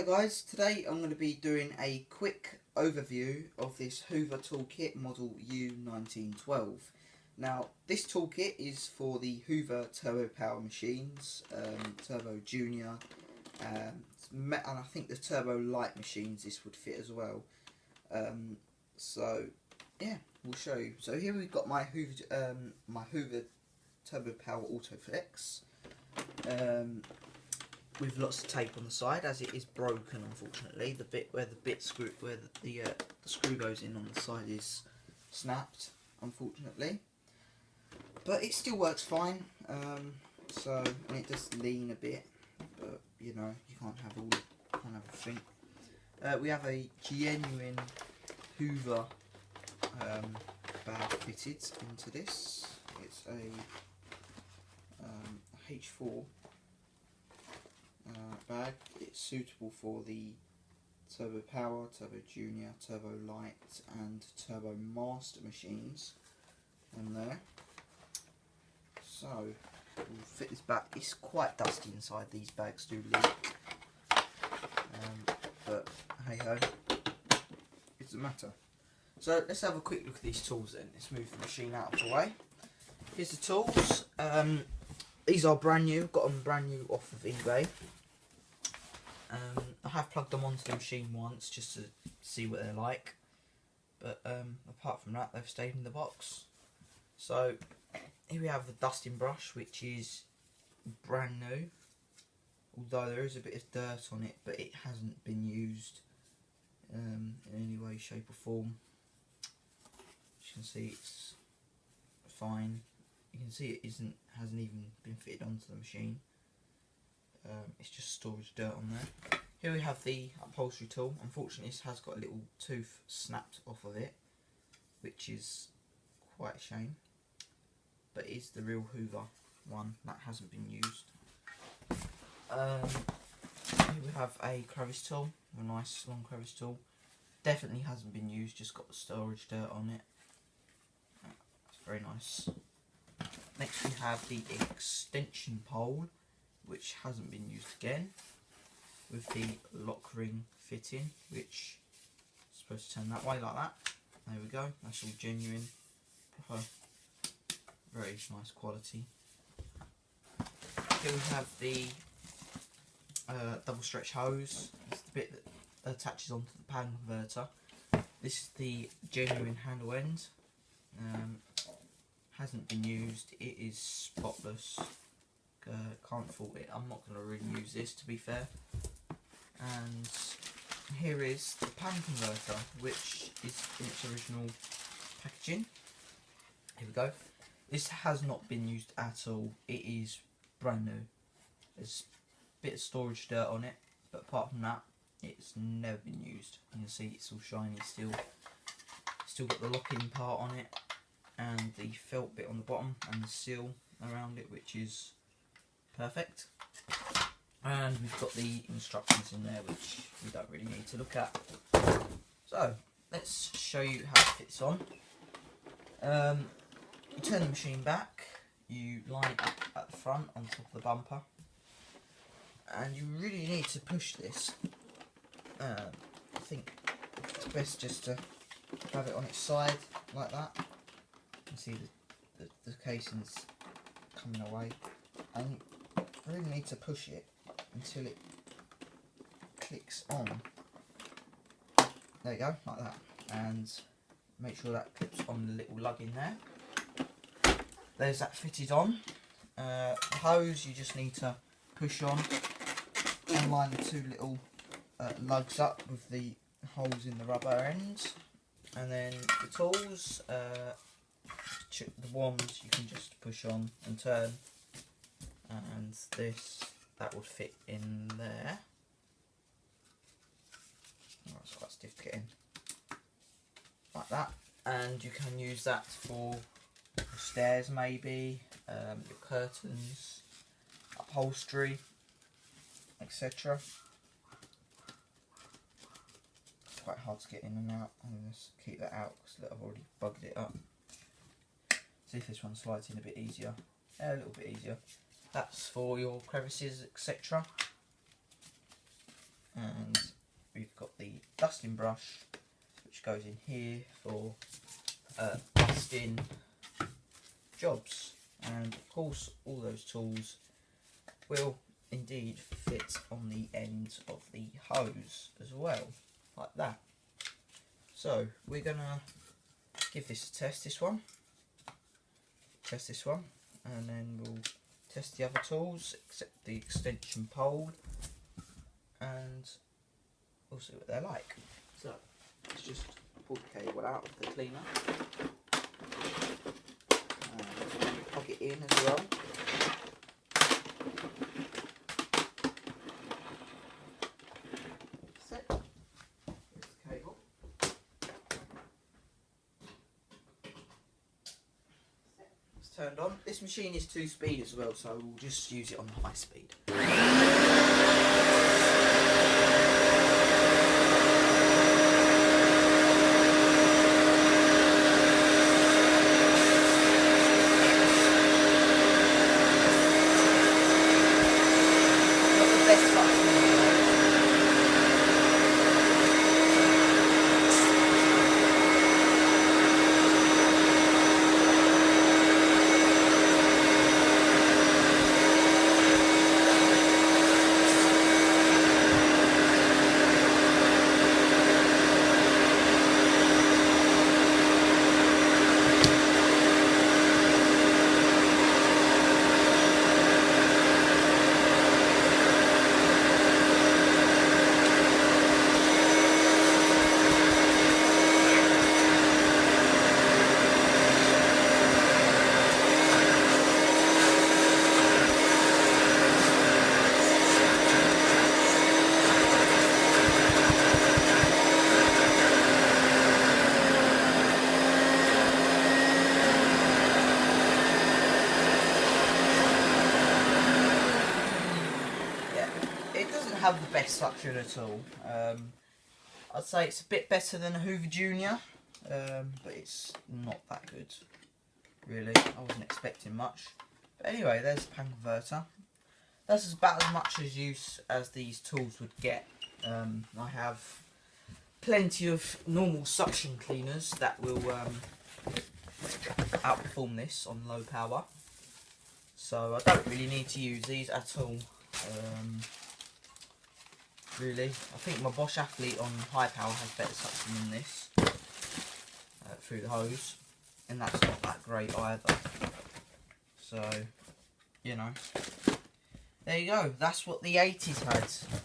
Hello guys, today I'm going to be doing a quick overview of this Hoover toolkit model U1912. Now this toolkit is for the Hoover Turbo Power machines, Turbo Junior, and I think the Turbo Light machines this would fit as well. So yeah, we'll show you. So here we've got my Hoover Turbo Power Autoflex. With lots of tape on the side, as it is broken unfortunately. The bit where the screw goes in on the side is snapped unfortunately, but it still works fine. And it does lean a bit, but you know, you can't have everything. We have a genuine Hoover bag fitted into this. It's a H4 bag. It's suitable for the Turbo Power, Turbo Junior, Turbo Light and Turbo Master machines on there. So we'll fit this back. It's quite dusty inside, these bags do leak, but hey ho, it doesn't matter. So let's have a quick look at these tools then. Let's move the machine out of the way. Here's the tools. These are brand new, got them brand new off of eBay. I have plugged them onto the machine once just to see what they're like, but apart from that they've stayed in the box. So here we have the dusting brush, which is brand new, although there is a bit of dirt on it, but it hasn't been used in any way, shape or form. As you can see, it's fine. You can see it hasn't even been fitted onto the machine. It's just storage dirt on there. Here we have the upholstery tool. Unfortunately this has got a little tooth snapped off of it, which is quite a shame, but it is the real Hoover one that hasn't been used. Here we have a crevice tool, a nice long crevice tool. Definitely hasn't been used, just got the storage dirt on it. That's very nice. Next we have the extension pole, which hasn't been used again, with the lock ring fitting, which is supposed to turn that way like that. There we go, that's all genuine, proper, very nice quality. Here we have the double stretch hose. It's the bit that attaches onto the pan converter. This is the genuine handle end. Hasn't been used, it is spotless, can't fault it. I'm not going to really use this, to be fair. And here is the pan converter, which is in its original packaging. Here we go. This has not been used at all, it is brand new. There's a bit of storage dirt on it, but apart from that it's never been used. You can see it's all shiny still. Still got the locking part on it, and the felt bit on the bottom, and the seal around it, which is perfect. And we've got the instructions in there, which we don't really need to look at. So let's show you how it fits on. You turn the machine back, you line it up at the front on top of the bumper, and you really need to push this. I think it's best just to have it on its side like that. See the casing's coming away, and you really need to push it until it clicks on. There you go, like that, and make sure that clips on the little lug in there. There's that fitted on. The hose you just need to push on and line the two little lugs up with the holes in the rubber ends, and then the tools. The wands you can just push on and turn, and that will fit in there. Oh, it's quite stiff to get in, like that. And you can use that for stairs maybe, your curtains, upholstery, etc. It's quite hard to get in and out. I'm going to keep that out because I've already bugged it up. See if this one slides in a bit easier. A little bit easier. That's for your crevices, etc. and we've got the dusting brush which goes in here for dusting jobs, and of course all those tools will indeed fit on the end of the hose as well, like that. So we're gonna give this a test, test this one, and then we'll test the other tools except the extension pole, and we'll see what they're like. So let's just pull the cable out of the cleaner and plug it in as well. That's it. Here's the cable. It's turned on. This machine is 2-speed as well, so we'll just use it on high speed. Have the best suction at all. I'd say it's a bit better than a Hoover Junior, but it's not that good, really. I wasn't expecting much. But anyway, there's the pan converter. That's about as much as use as these tools would get. I have plenty of normal suction cleaners that will outperform this on low power, so I don't really need to use these at all. Really, I think my Bosch Athlete on high power has better suction than this through the hose, and that's not that great either. So, you know, there you go. That's what the 80s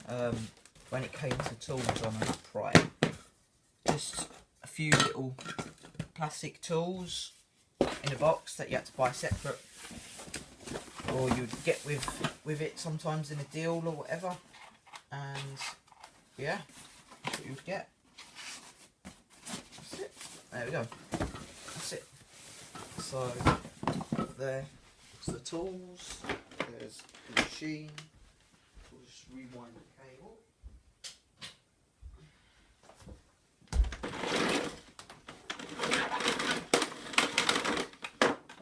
had when it came to tools on an upright. Just a few little plastic tools in a box that you had to buy separate, or you'd get with it sometimes in a deal or whatever. And yeah, that's what you would get. That's it. There we go. That's it. So there's the tools. There's the machine. We'll just rewind the cable.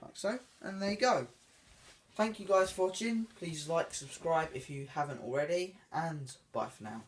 Like so. And there you go. Thank you guys for watching. Please like, subscribe if you haven't already, and bye for now.